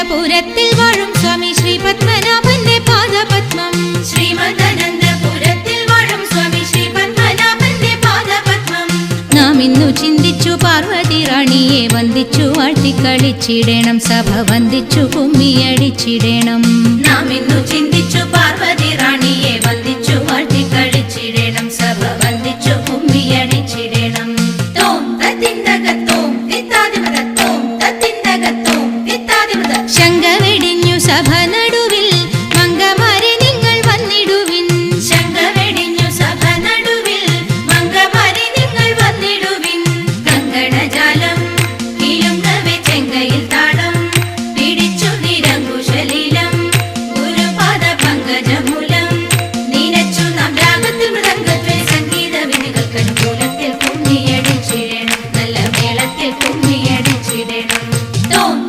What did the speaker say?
ശ്രീമദനന്തപുരത്തിൽ വാഴും സ്വാമി ശ്രീ പത്മനാഭന്റെ പാദപത്മം. ശ്രീമദനന്തപുരത്തിൽ വാഴും സ്വാമി ശ്രീ പത്മനാഭന്റെ പാദപത്മം. നാം ഇന്നു ചിന്തിച്ചു പാർവതി റാണിയെ വന്ദിച്ചു വാഴ്ത്തിക്കളിച്ചിടണം, സഭ വന്ദിച്ചു കുമ്മിയടിച്ചിടണം. നാം ഇന്നു ചിന്തിച്ചു പാർവതി റാണിയെ